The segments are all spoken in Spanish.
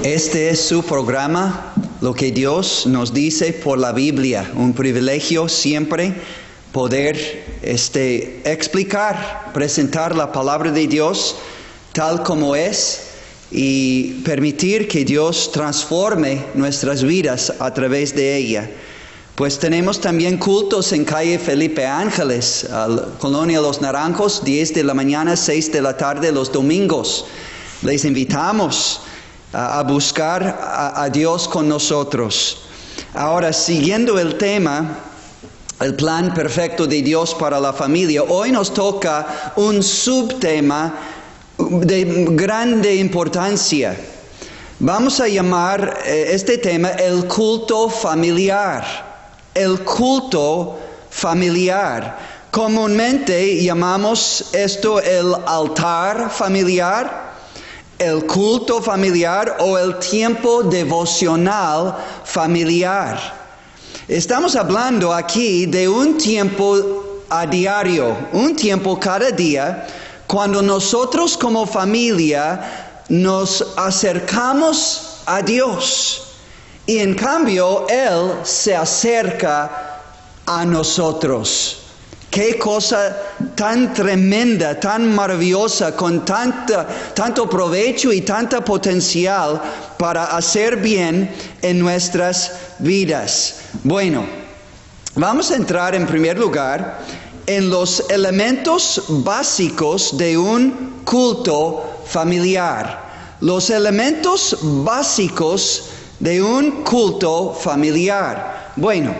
Este es su programa, lo que Dios nos dice por la Biblia. Un privilegio siempre poder explicar, presentar la palabra de Dios tal como es y permitir que Dios transforme nuestras vidas a través de ella. Pues tenemos también cultos en calle Felipe Ángeles, Colonia Los Naranjos, 10 de la mañana, 6 de la tarde los domingos. Les invitamos a buscar a Dios con nosotros. Ahora, siguiendo el tema, el plan perfecto de Dios para la familia, hoy nos toca un subtema de grande importancia. Vamos a llamar este tema el culto familiar. El culto familiar. Comúnmente llamamos esto el altar familiar, el culto familiar o el tiempo devocional familiar. Estamos hablando aquí de un tiempo a diario, un tiempo cada día, cuando nosotros como familia nos acercamos a Dios. Y en cambio, Él se acerca a nosotros. Qué cosa tan tremenda, tan maravillosa, con tanto provecho y tanta potencial para hacer bien en nuestras vidas. Bueno, vamos a entrar en primer lugar en los elementos básicos de un culto familiar. Los elementos básicos de un culto familiar. Bueno,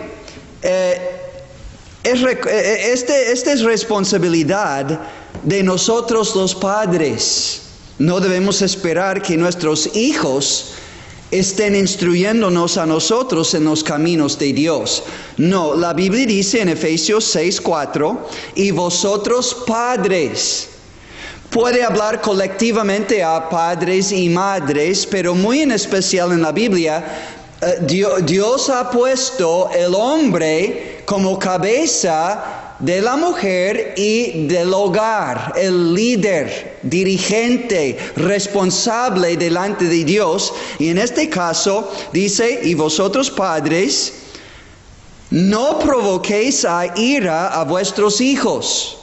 esta es responsabilidad de nosotros los padres. No debemos esperar que nuestros hijos estén instruyéndonos a nosotros en los caminos de Dios. No, la Biblia dice en Efesios 6:4, y vosotros padres. Puede hablar colectivamente a padres y madres, pero muy en especial en la Biblia, Dios ha puesto el hombre como cabeza de la mujer y del hogar, el líder, dirigente, responsable delante de Dios. Y en este caso dice, y vosotros padres, no provoquéis a ira a vuestros hijos,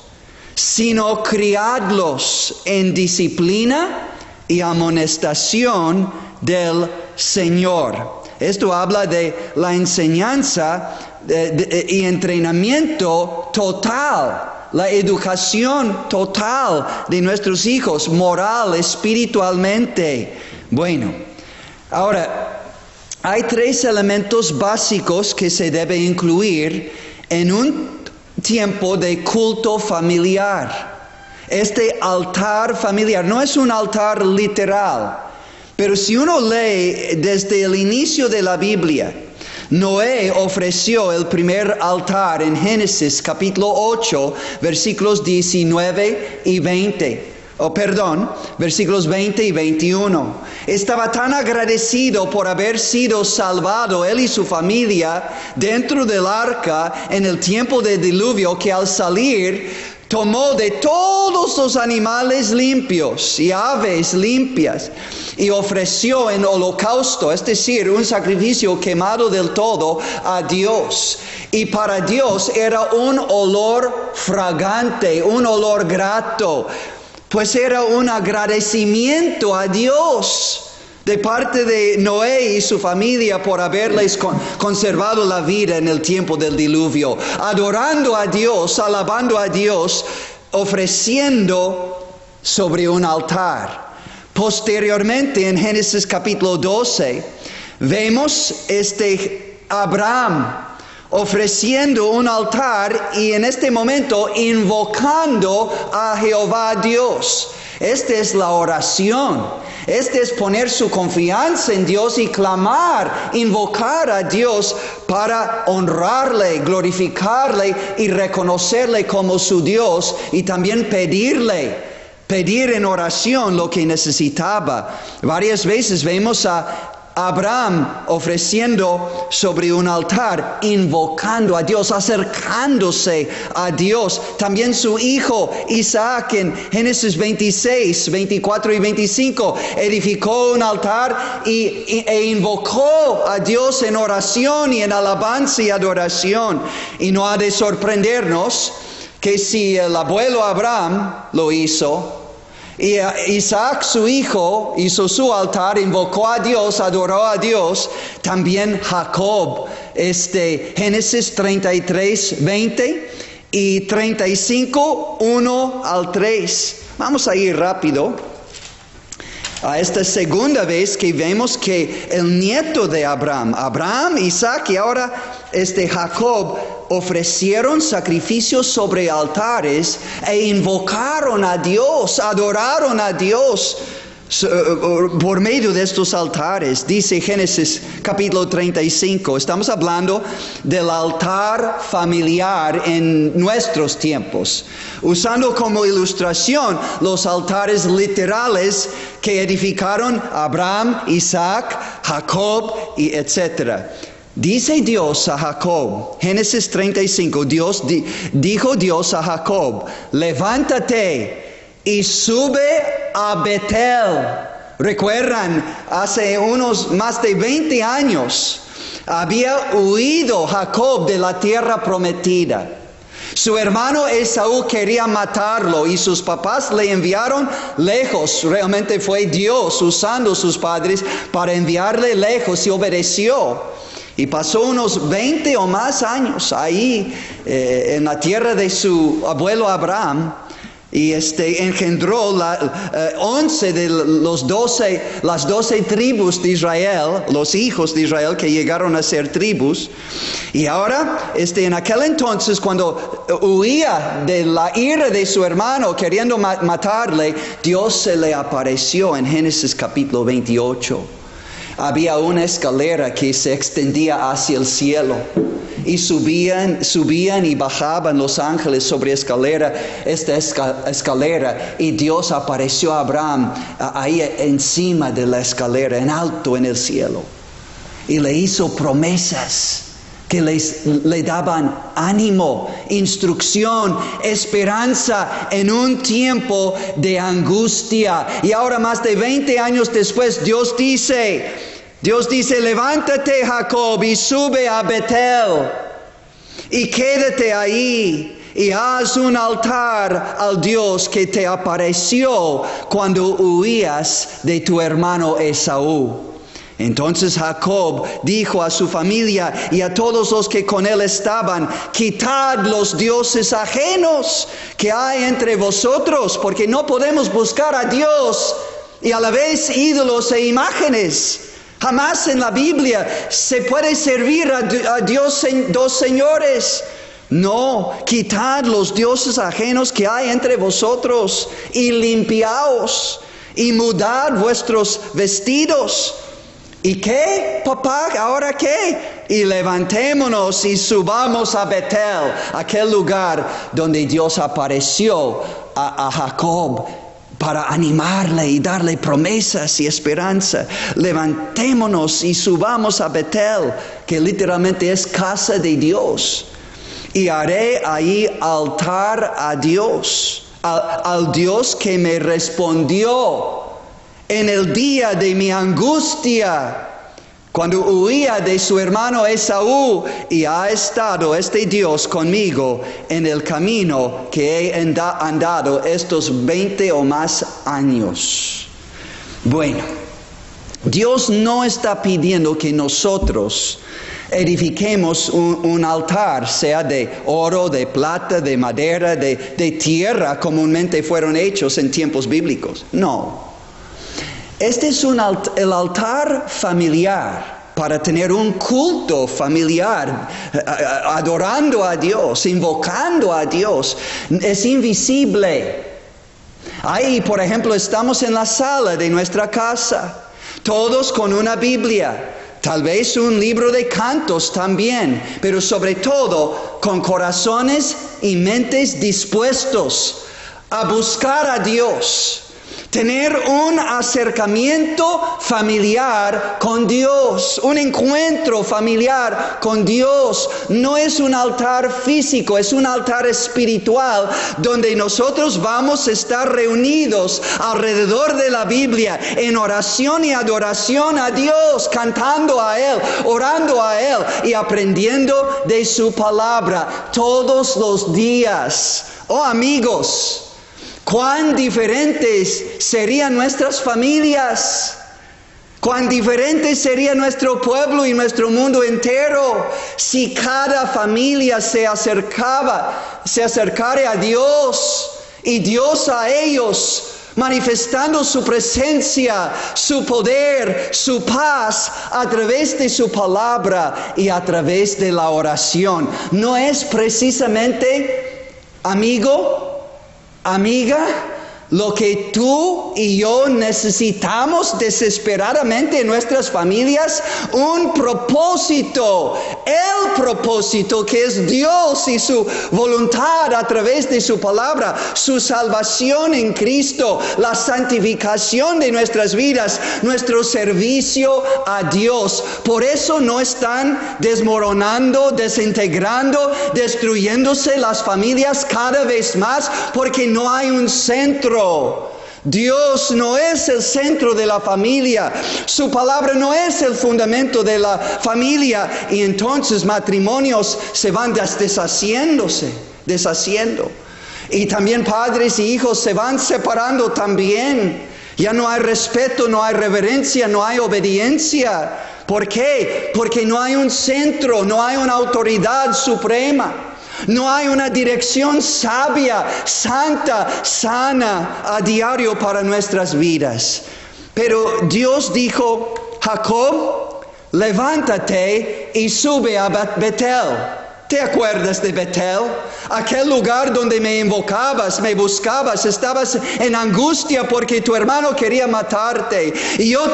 sino criadlos en disciplina y amonestación del Señor. Esto habla de la enseñanza y entrenamiento total, la educación total de nuestros hijos, moral, espiritualmente. Bueno, ahora, hay 3 elementos básicos que se deben incluir en un tiempo de culto familiar. Este altar familiar no es un altar literal, pero si uno lee desde el inicio de la Biblia, Noé ofreció el primer altar en Génesis capítulo 8, versículos 19 y 20. Versículos 20 y 21. Estaba tan agradecido por haber sido salvado él y su familia dentro del arca en el tiempo del diluvio, que al salir tomó de todos los animales limpios y aves limpias y ofreció en holocausto, es decir, un sacrificio quemado del todo a Dios. Y para Dios era un olor fragante, un olor grato, pues era un agradecimiento a Dios de parte de Noé y su familia por haberles conservado la vida en el tiempo del diluvio, adorando a Dios, alabando a Dios, ofreciendo sobre un altar. Posteriormente, en Génesis capítulo 12, vemos Abraham ofreciendo un altar y en este momento invocando a Jehová Dios. Esta es la oración. Este es poner su confianza en Dios y clamar, invocar a Dios para honrarle, glorificarle y reconocerle como su Dios, y también pedir en oración lo que necesitaba. Varias veces vemos a Abraham ofreciendo sobre un altar, invocando a Dios, acercándose a Dios. También su hijo Isaac en Génesis 26, 24 y 25 edificó un altar e invocó a Dios en oración y en alabanza y adoración. Y no ha de sorprendernos que si el abuelo Abraham lo hizo, y Isaac su hijo hizo su altar, invocó a Dios, adoró a Dios, también Jacob, Génesis 33, 20 y 35, 1 al 3. Vamos a ir rápido a esta segunda vez que vemos que el nieto de Abraham, Isaac y ahora Jacob, ofrecieron sacrificios sobre altares e invocaron a Dios, adoraron a Dios por medio de estos altares. Dice Génesis capítulo 35, estamos hablando del altar familiar en nuestros tiempos, usando como ilustración los altares literales que edificaron Abraham, Isaac, Jacob y etcétera. Dice Dios a Jacob, Génesis 35, dijo Dios a Jacob, levántate y sube a Betel. Recuerdan, hace unos más de 20 años había huido Jacob de la tierra prometida. Su hermano Esaú quería matarlo y sus papás le enviaron lejos. Realmente fue Dios usando a sus padres para enviarle lejos y obedeció. Y pasó unos 20 o más años ahí en la tierra de su abuelo Abraham. Y engendró 11 de las 12 tribus de Israel, los hijos de Israel que llegaron a ser tribus. Y ahora, en aquel entonces, cuando huía de la ira de su hermano queriendo matarle, Dios se le apareció en Génesis capítulo 28. Había una escalera que se extendía hacia el cielo. Y subían y bajaban los ángeles sobre esta escalera. Y Dios apareció a Abraham ahí encima de la escalera, en alto en el cielo. Y le hizo promesas que le daban ánimo, instrucción, esperanza en un tiempo de angustia. Y ahora más de 20 años después, Dios dice, levántate Jacob y sube a Betel y quédate ahí y haz un altar al Dios que te apareció cuando huías de tu hermano Esaú. Entonces Jacob dijo a su familia y a todos los que con él estaban, quitad los dioses ajenos que hay entre vosotros, porque no podemos buscar a Dios y a la vez ídolos e imágenes. Jamás en la Biblia se puede servir a Dios en dos señores. No, quitad los dioses ajenos que hay entre vosotros y limpiaos y mudad vuestros vestidos. ¿Y qué, papá? ¿Ahora qué? Y levantémonos y subamos a Betel, aquel lugar donde Dios apareció a Jacob para animarle y darle promesas y esperanza. Levantémonos y subamos a Betel, que literalmente es casa de Dios. Y haré ahí altar a Dios, al Dios que me respondió en el día de mi angustia, cuando huía de su hermano Esaú, y ha estado este Dios conmigo en el camino que he andado estos 20 o más años. Bueno, Dios no está pidiendo que nosotros edifiquemos un altar, sea de oro, de plata, de madera, de tierra, comúnmente fueron hechos en tiempos bíblicos. No. Este es el altar familiar, para tener un culto familiar, adorando a Dios, invocando a Dios. Es invisible. Ahí, por ejemplo, estamos en la sala de nuestra casa, todos con una Biblia, tal vez un libro de cantos también, pero sobre todo con corazones y mentes dispuestos a buscar a Dios, Tener un acercamiento familiar con Dios, un encuentro familiar con Dios. No es un altar físico, es un altar espiritual donde nosotros vamos a estar reunidos alrededor de la Biblia en oración y adoración a Dios, cantando a Él, orando a Él y aprendiendo de su palabra todos los días. Oh amigos, cuán diferentes serían nuestras familias, cuán diferente sería nuestro pueblo y nuestro mundo entero si cada familia se acercara a Dios y Dios a ellos, manifestando su presencia, su poder, su paz a través de su palabra y a través de la oración. ¿No es precisamente, amigo, amiga, lo que tú y yo necesitamos desesperadamente en nuestras familias? Un propósito, el propósito que es Dios y su voluntad a través de su palabra, su salvación en Cristo, la santificación de nuestras vidas, nuestro servicio a Dios. Por eso no están desmoronando, desintegrando, destruyéndose las familias cada vez más, porque no hay un centro. Dios no es el centro de la familia, su palabra no es el fundamento de la familia, y entonces matrimonios se van deshaciendo, y también padres y hijos se van separando también. Ya no hay respeto, no hay reverencia, no hay obediencia. ¿Por qué? Porque no hay un centro, no hay una autoridad suprema. No hay una dirección sabia, santa, sana a diario para nuestras vidas. Pero Dios dijo: Jacob, levántate y sube a Betel. ¿Te acuerdas de Betel? Aquel lugar donde me invocabas, me buscabas, estabas en angustia porque tu hermano quería matarte. Y yo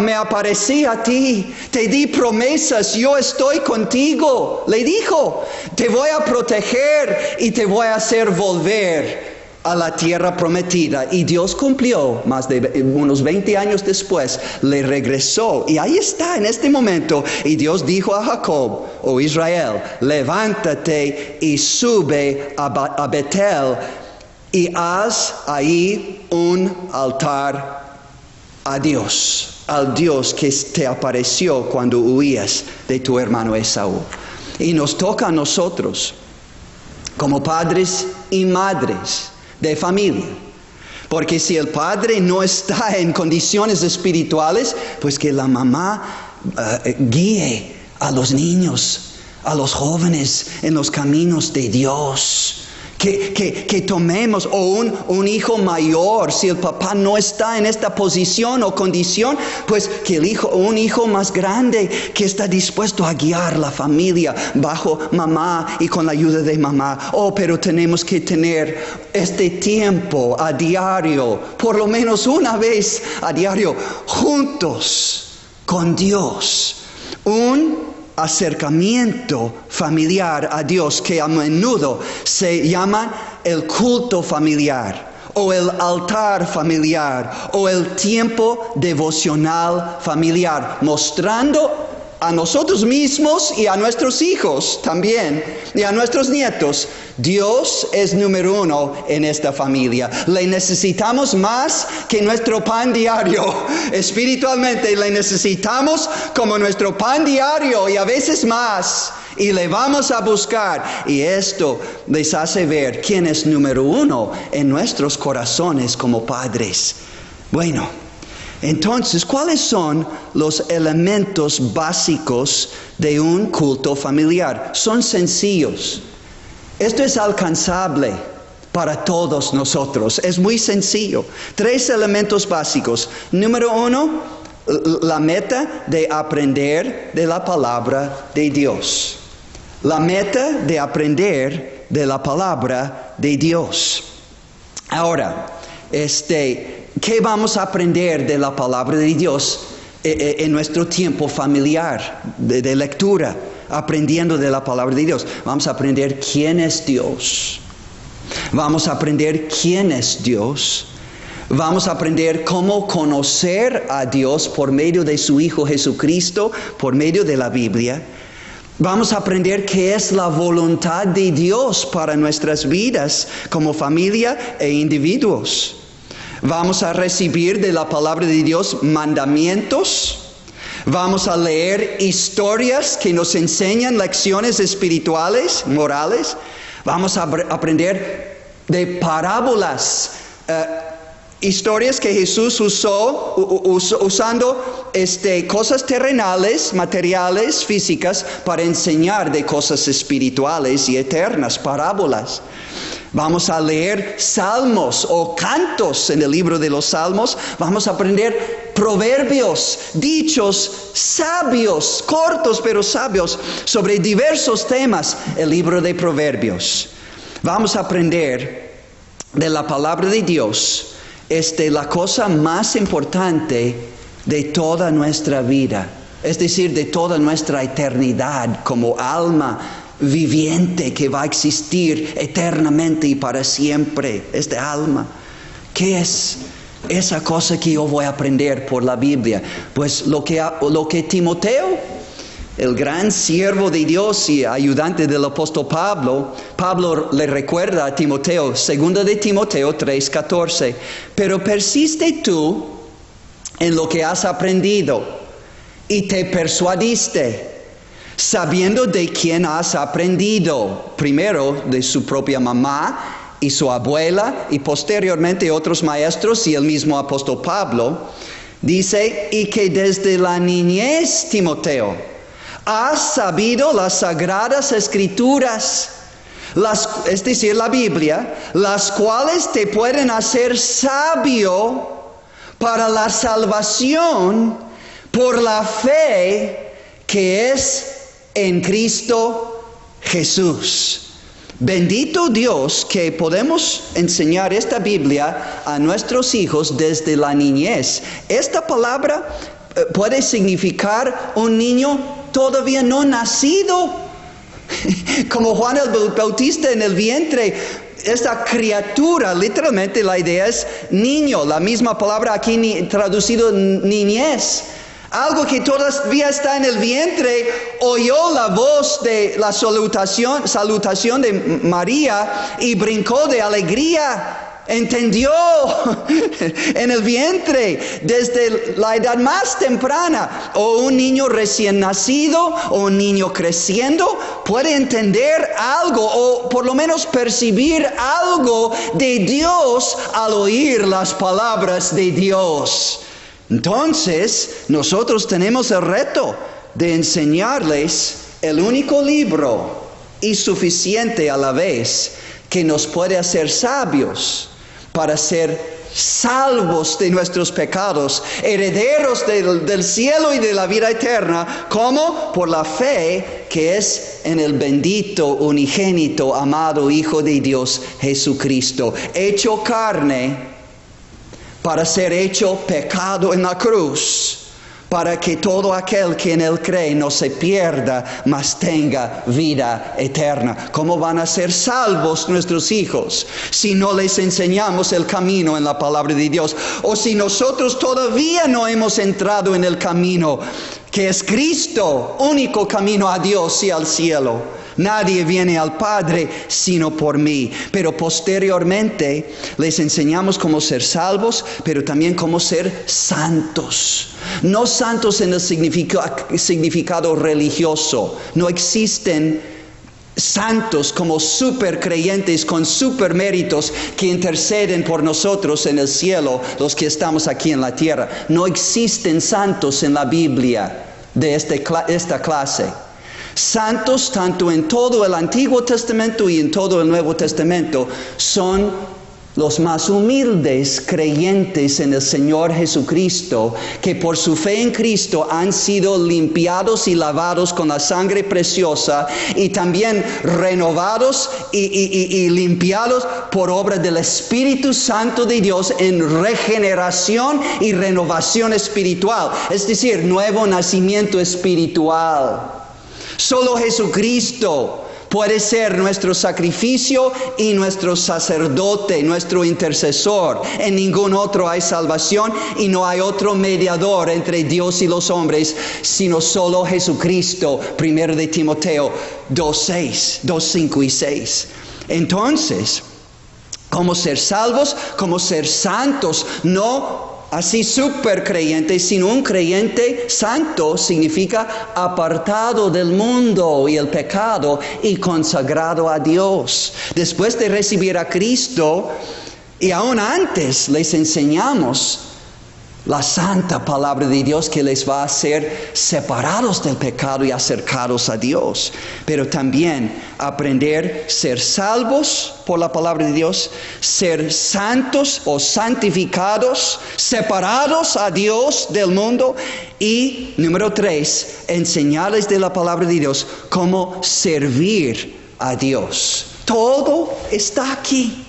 me aparecí a ti, te di promesas, yo estoy contigo. Le dijo: te voy a proteger y te voy a hacer volver a la tierra prometida. Y Dios cumplió. Más de unos 20 años después le regresó, y ahí está en este momento. Y Dios dijo a Jacob, o Israel: levántate y sube a Betel y haz ahí un altar a Dios, al Dios que te apareció cuando huías de tu hermano Esaú. Y nos toca a nosotros, como padres y madres de familia, porque si el padre no está en condiciones espirituales, pues que la mamá guíe a los niños, a los jóvenes en los caminos de Dios. Que tomemos, o un hijo mayor, si el papá no está en esta posición o condición, pues que un hijo más grande que está dispuesto a guiar la familia bajo mamá y con la ayuda de mamá. Pero tenemos que tener este tiempo a diario, por lo menos una vez a diario, juntos con Dios. Un acercamiento familiar a Dios que a menudo se llama el culto familiar, o el altar familiar, o el tiempo devocional familiar, mostrando a nosotros mismos y a nuestros hijos también, y a nuestros nietos: Dios es número uno en esta familia. Le necesitamos más que nuestro pan diario. Espiritualmente le necesitamos como nuestro pan diario, y a veces más. Y le vamos a buscar. Y esto les hace ver quién es número uno en nuestros corazones como padres. Bueno, entonces, ¿cuáles son los elementos básicos de un culto familiar? Son sencillos. Esto es alcanzable para todos nosotros. Es muy sencillo. 3 elementos básicos. Número 1, la meta de aprender de la palabra de Dios. La meta de aprender de la palabra de Dios. Ahora, ¿qué vamos a aprender de la palabra de Dios en nuestro tiempo familiar de lectura? Aprendiendo de la palabra de Dios. Vamos a aprender quién es Dios. Vamos a aprender quién es Dios. Vamos a aprender cómo conocer a Dios por medio de su Hijo Jesucristo, por medio de la Biblia. Vamos a aprender qué es la voluntad de Dios para nuestras vidas como familia e individuos. Vamos a recibir de la palabra de Dios mandamientos. Vamos a leer historias que nos enseñan lecciones espirituales, morales. Vamos a aprender de parábolas, historias que Jesús usó usando cosas terrenales, materiales, físicas, para enseñar de cosas espirituales y eternas, parábolas. Vamos a leer salmos o cantos en el libro de los salmos. Vamos a aprender proverbios, dichos sabios, cortos pero sabios, sobre diversos temas, el libro de proverbios. Vamos a aprender de la palabra de Dios, la cosa más importante de toda nuestra vida, es decir, de toda nuestra eternidad como alma viviente que va a existir eternamente y para siempre. Esta alma, ¿qué es esa cosa que yo voy a aprender por la Biblia? Pues lo que Timoteo, el gran siervo de Dios y ayudante del apóstol Pablo le recuerda a Timoteo, 2 de Timoteo 3:14, pero persiste tú en lo que has aprendido y te persuadiste, sabiendo de quién has aprendido, primero de su propia mamá y su abuela y posteriormente otros maestros y el mismo apóstol Pablo. Dice, y que desde la niñez, Timoteo, has sabido las sagradas escrituras, es decir, la Biblia, las cuales te pueden hacer sabio para la salvación por la fe que es en Cristo Jesús. Bendito Dios que podemos enseñar esta Biblia a nuestros hijos desde la niñez. Esta palabra puede significar un niño todavía no nacido, como Juan el Bautista en el vientre. Esta criatura, literalmente la idea es niño, la misma palabra aquí traducido niñez. Algo que todavía está en el vientre, oyó la voz de la salutación de María y brincó de alegría. Entendió en el vientre desde la edad más temprana. O un niño recién nacido o un niño creciendo puede entender algo o por lo menos percibir algo de Dios al oír las palabras de Dios. Entonces, nosotros tenemos el reto de enseñarles el único libro y suficiente a la vez que nos puede hacer sabios para ser salvos de nuestros pecados, herederos del cielo y de la vida eterna, como por la fe que es en el bendito, unigénito, amado Hijo de Dios, Jesucristo, hecho carne, para ser hecho pecado en la cruz, para que todo aquel que en Él cree no se pierda, mas tenga vida eterna. ¿Cómo van a ser salvos nuestros hijos si no les enseñamos el camino en la palabra de Dios? O si nosotros todavía no hemos entrado en el camino que es Cristo, único camino a Dios y al cielo. Nadie viene al Padre sino por mí. Pero posteriormente les enseñamos cómo ser salvos, pero también cómo ser santos. No santos en el significado religioso. No existen santos como super creyentes con super méritos que interceden por nosotros en el cielo, los que estamos aquí en la tierra. No existen santos en la Biblia de esta clase. Santos, tanto en todo el Antiguo Testamento y en todo el Nuevo Testamento, son los más humildes creyentes en el Señor Jesucristo, que por su fe en Cristo han sido limpiados y lavados con la sangre preciosa y también renovados y limpiados por obra del Espíritu Santo de Dios en regeneración y renovación espiritual, es decir, nuevo nacimiento espiritual. Solo Jesucristo Puede ser nuestro sacrificio y nuestro sacerdote, nuestro intercesor. En ningún otro hay salvación y no hay otro mediador entre Dios y los hombres, sino solo Jesucristo. 1 de Timoteo 2:5 y 6. Entonces, ¿cómo ser salvos? ¿Cómo ser santos? No así súper creyente, sino un creyente santo significa apartado del mundo y el pecado y consagrado a Dios. Después de recibir a Cristo, y aún antes les enseñamos la santa palabra de Dios que les va a hacer separados del pecado y acercados a Dios. Pero también aprender a ser salvos por la palabra de Dios, ser santos o santificados, separados a Dios del mundo. Y número 3, enseñarles de la palabra de Dios cómo servir a Dios. Todo está aquí.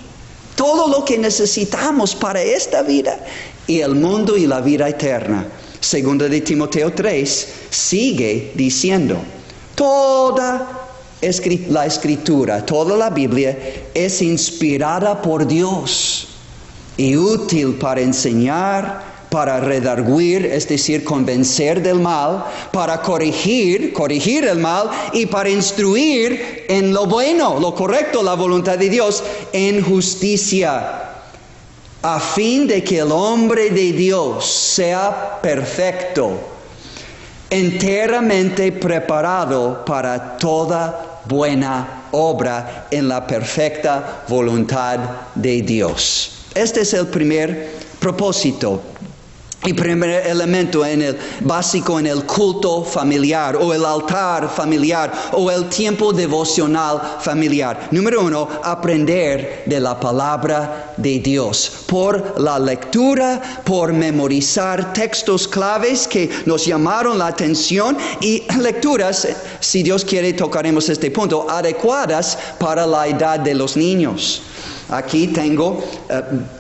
Todo lo que necesitamos para esta vida y el mundo y la vida eterna. 2 de Timoteo 3 sigue diciendo, toda la escritura, toda la Biblia es inspirada por Dios y útil para enseñar, para redarguir, es decir, convencer del mal, para corregir el mal y para instruir en lo bueno, lo correcto, la voluntad de Dios, en justicia, a fin de que el hombre de Dios sea perfecto, enteramente preparado para toda buena obra en la perfecta voluntad de Dios. Este es el primer propósito y primer elemento básico en el culto familiar o el altar familiar o el tiempo devocional familiar. Número 1, aprender de la palabra de Dios por la lectura, por memorizar textos claves que nos llamaron la atención y lecturas, si Dios quiere tocaremos este punto, adecuadas para la edad de los niños. Aquí tengo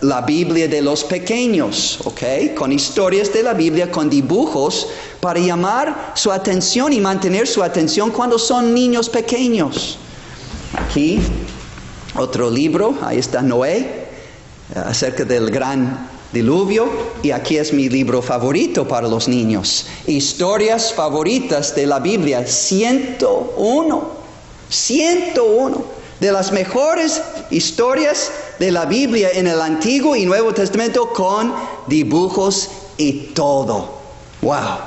la Biblia de los pequeños, ¿ok? Con historias de la Biblia, con dibujos, para llamar su atención y mantener su atención cuando son niños pequeños. Aquí, otro libro, ahí está Noé, acerca del gran diluvio. Y aquí es mi libro favorito para los niños. Historias favoritas de la Biblia, 101. De las mejores historias de la Biblia en el Antiguo y Nuevo Testamento con dibujos y todo. ¡Wow!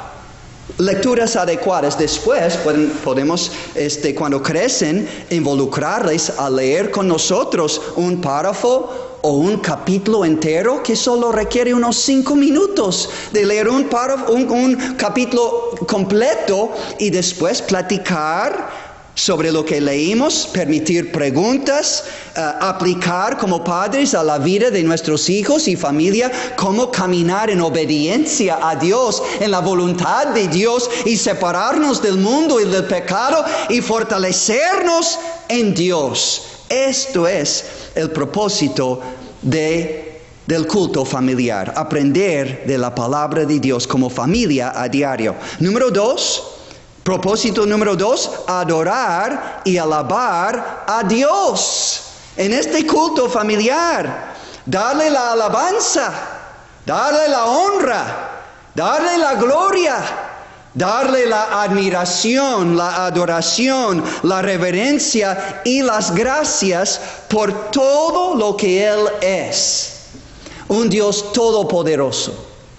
Lecturas adecuadas. Después podemos, cuando crecen, involucrarles a leer con nosotros un párrafo o un capítulo entero que solo requiere unos 5 minutos de leer un capítulo completo y después platicar sobre lo que leímos, permitir preguntas, aplicar como padres a la vida de nuestros hijos y familia, cómo caminar en obediencia a Dios, en la voluntad de Dios y separarnos del mundo y del pecado y fortalecernos en Dios. Esto es el propósito del culto familiar, aprender de la palabra de Dios como familia a diario. Propósito número 2, adorar y alabar a Dios. En este culto familiar, darle la alabanza, darle la honra, darle la gloria, darle la admiración, la adoración, la reverencia y las gracias por todo lo que Él es. Un Dios todopoderoso,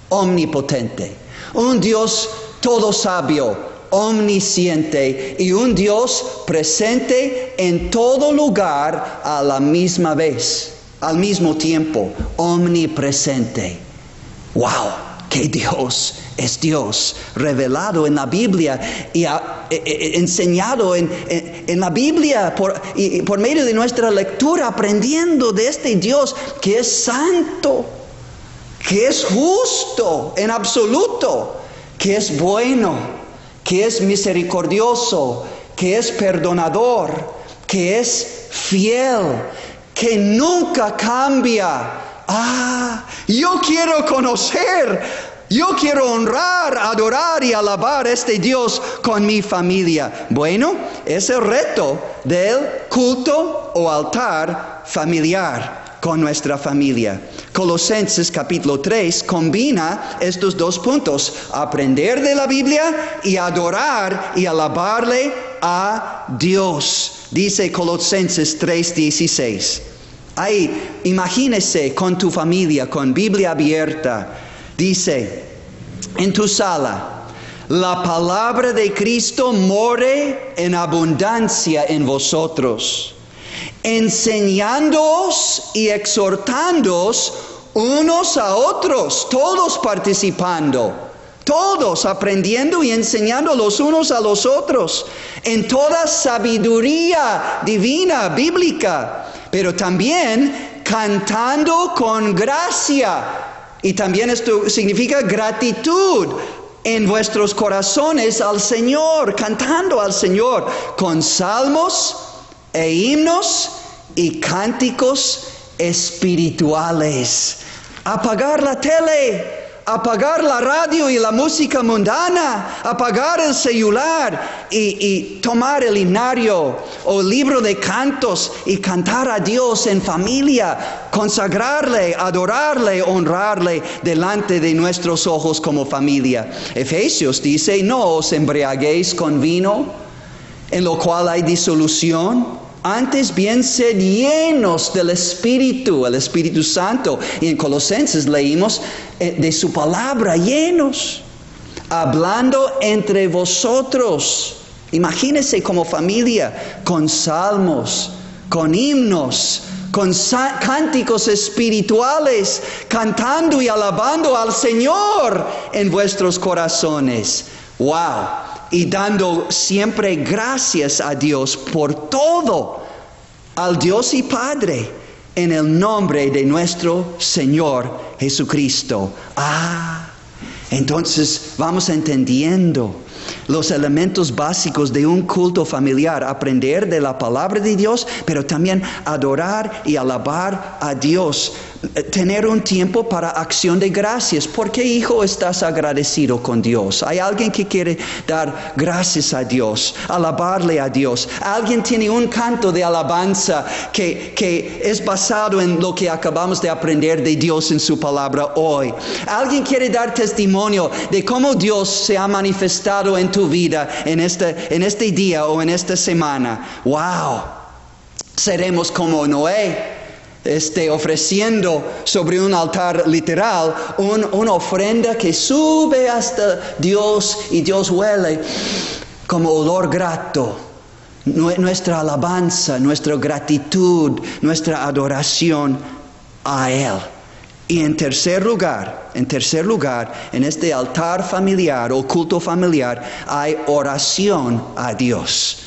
omnipotente, un Dios todo sabio, omnisciente y un Dios presente en todo lugar a la misma vez, al mismo tiempo, omnipresente. ¡Wow! ¡Qué Dios! Es Dios revelado en la Biblia y enseñado en la Biblia por medio de nuestra lectura, aprendiendo de este Dios que es santo, que es justo en absoluto, que es bueno, que es misericordioso, que es perdonador, que es fiel, que nunca cambia. Yo quiero conocer Yo quiero honrar, adorar y alabar a este Dios con mi familia. Bueno, es el reto del culto o altar familiar con nuestra familia. Colosenses capítulo 3 combina estos dos puntos: aprender de la Biblia y adorar y alabarle a Dios. Dice Colosenses 3:16. Ahí, imagínese con tu familia, con Biblia abierta. Dice, en tu sala, la palabra de Cristo more en abundancia en vosotros, enseñándoos y exhortándoos unos a otros, todos participando, todos aprendiendo y enseñando los unos a los otros, en toda sabiduría divina, bíblica, pero también cantando con gracia. Y también esto significa gratitud en vuestros corazones al Señor, cantando al Señor con salmos e himnos y cánticos espirituales. Apagar la tele, apagar la radio y la música mundana, apagar el celular y tomar el himnario o el libro de cantos y cantar a Dios en familia, consagrarle, adorarle, honrarle delante de nuestros ojos como familia. Efesios dice, no os embriaguéis con vino, en lo cual hay disolución. Antes bien sed llenos del Espíritu, el Espíritu Santo. Y en Colosenses leímos de su palabra, llenos, hablando entre vosotros. Imagínense como familia, con salmos, con himnos, con cánticos espirituales, cantando y alabando al Señor en vuestros corazones. ¡Wow! Y dando siempre gracias a Dios por todo, al Dios y Padre, en el nombre de nuestro Señor Jesucristo. Entonces vamos entendiendo los elementos básicos de un culto familiar: aprender de la palabra de Dios, pero también adorar y alabar a Dios. Tener un tiempo para acción de gracias. ¿Por qué, hijo, estás agradecido con Dios? Hay alguien que quiere dar gracias a Dios, alabarle a Dios. Alguien tiene un canto de alabanza que es basado en lo que acabamos de aprender de Dios en su palabra hoy. Alguien quiere dar testimonio de cómo Dios se ha manifestado en tu vida en este día o en esta semana. ¡Wow! Seremos como Noé, ofreciendo sobre un altar literal una ofrenda que sube hasta Dios, y Dios huele como olor grato. Nuestra alabanza, nuestra gratitud, nuestra adoración a Él. Y en tercer lugar, en este altar familiar o culto familiar, hay oración a Dios.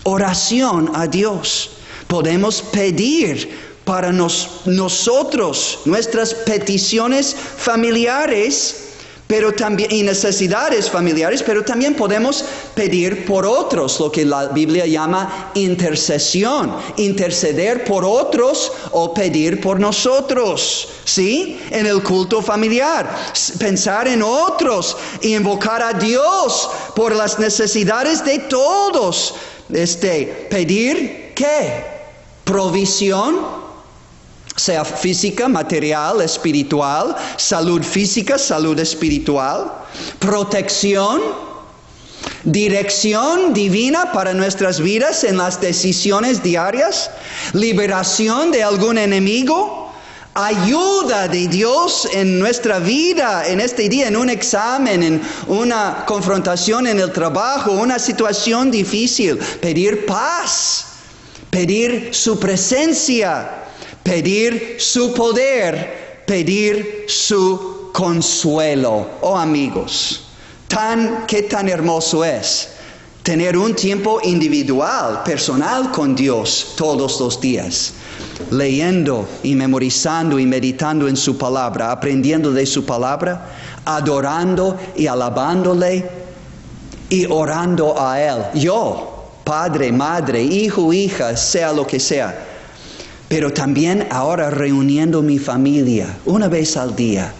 Oración a Dios. Podemos pedir para nosotros, nuestras peticiones familiares, pero también, y necesidades familiares, pero también podemos pedir por otros, lo que la Biblia llama intercesión, interceder por otros o pedir por nosotros, ¿sí? En el culto familiar, pensar en otros y invocar a Dios por las necesidades de todos. Pedir, ¿qué? Provisión, sea física, material, espiritual, salud física, salud espiritual, protección, dirección divina para nuestras vidas en las decisiones diarias, liberación de algún enemigo, ayuda de Dios en nuestra vida, en este día, en un examen, en una confrontación en el trabajo, una situación difícil, pedir paz, pedir su presencia, pedir su poder, pedir su consuelo. Oh amigos, qué tan hermoso es tener un tiempo individual, personal con Dios todos los días, leyendo y memorizando y meditando en su palabra, aprendiendo de su palabra, adorando y alabándole y orando a Él. Yo, padre, madre, hijo, hija, sea lo que sea. Pero también ahora reuniendo mi familia una vez al día,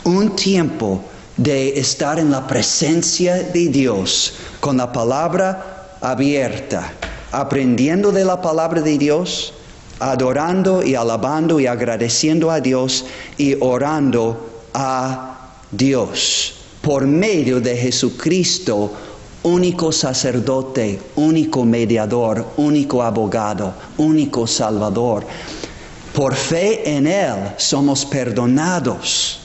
un tiempo de estar en la presencia de Dios con la palabra abierta, aprendiendo de la palabra de Dios, adorando y alabando y agradeciendo a Dios y orando a Dios por medio de Jesucristo, único sacerdote, único mediador, único abogado, único salvador. Por fe en Él somos perdonados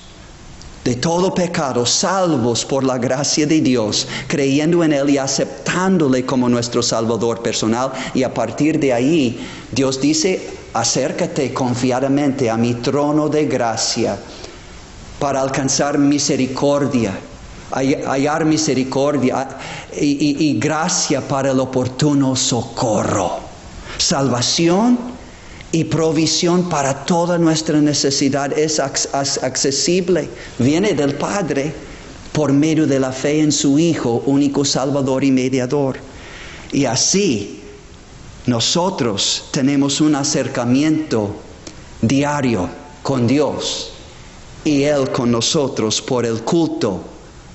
de todo pecado, salvos por la gracia de Dios, creyendo en Él y aceptándole como nuestro Salvador personal. Y a partir de ahí, Dios dice, acércate confiadamente a mi trono de gracia para alcanzar misericordia, hallar misericordia y gracia para el oportuno socorro, salvación y provisión para toda nuestra necesidad es accesible. Viene del Padre por medio de la fe en su Hijo, único Salvador y mediador. Y así nosotros tenemos un acercamiento diario con Dios y Él con nosotros por el culto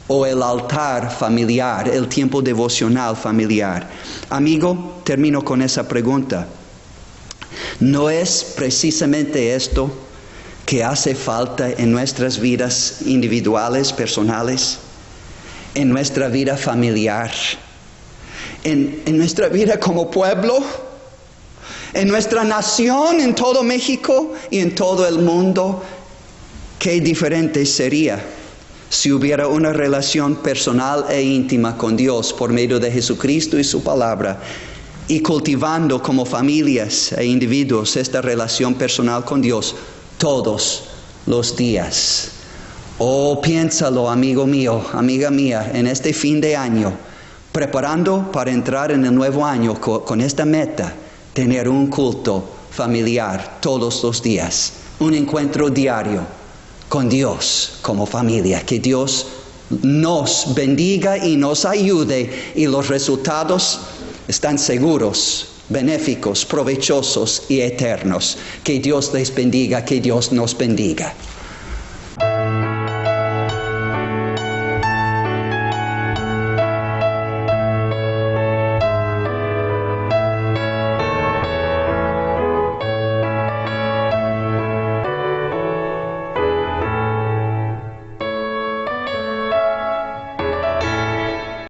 o el altar familiar, el tiempo devocional familiar. Amigo, termino con esa pregunta. ¿No es precisamente esto que hace falta en nuestras vidas individuales, personales, en nuestra vida familiar, en nuestra vida como pueblo, en nuestra nación, en todo México y en todo el mundo? Qué diferente sería si hubiera una relación personal e íntima con Dios por medio de Jesucristo y su palabra, y cultivando como familias e individuos esta relación personal con Dios todos los días. Oh, piénsalo, amigo mío, amiga mía, en este fin de año, preparando para entrar en el nuevo año con esta meta, tener un culto familiar todos los días, un encuentro diario con Dios como familia. Que Dios nos bendiga y nos ayude, y los resultados están seguros, benéficos, provechosos y eternos. Que Dios les bendiga, que Dios nos bendiga.